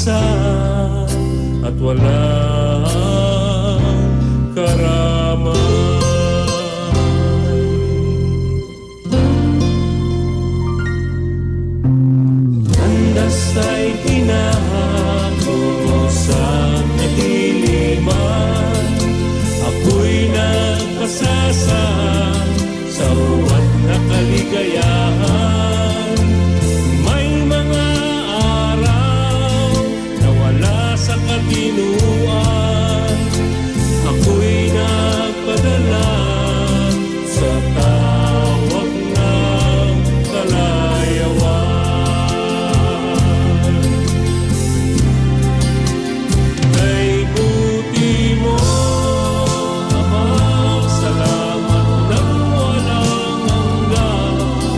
mag-isa at walang karamay. Landas ay hinahatungo sa kadiliman, ako'y nagpasasa sa uwat na kaligayahan. May mga araw na wala sa katinuan, ako'y nagpadala sa tawag ng kalayawan. Kay buti mo, Ama, salamat ng walang hanggan.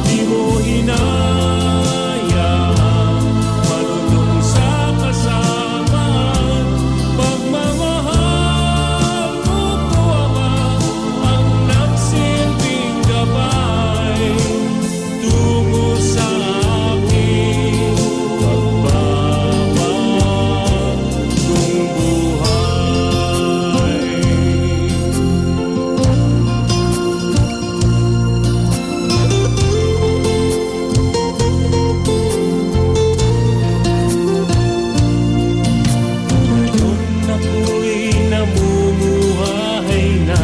Di mo hinayang malulung sa kasamaan. Pagmamahal mo po, Ama, ang nagsilbing gabay tungo sa aking pagbabagong buhay. Ngayon ako'y namumuhay na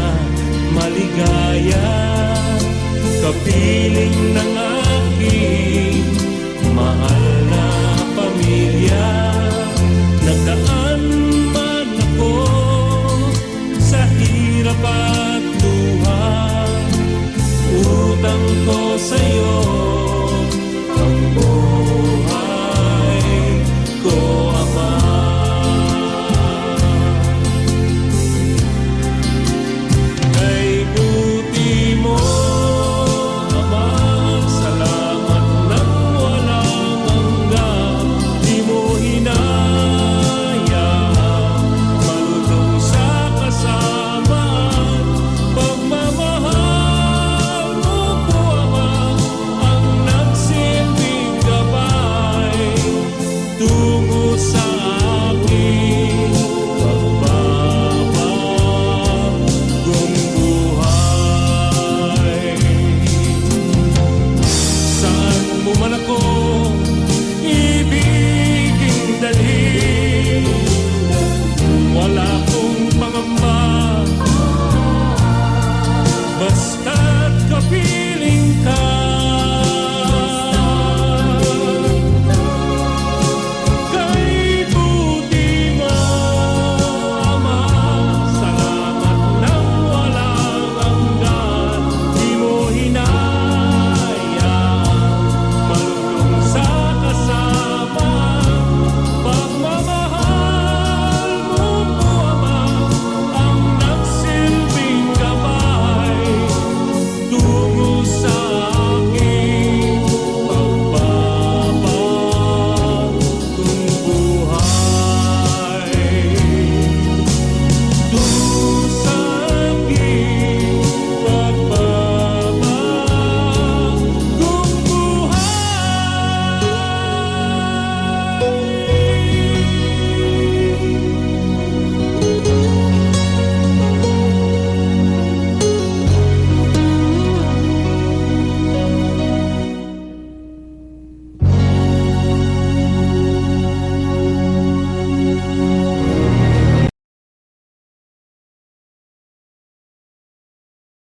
maligaya, kapiling ng aking mahal na pamilya. Nagdaan man ako sa hirap at luha, utang ko sa'yo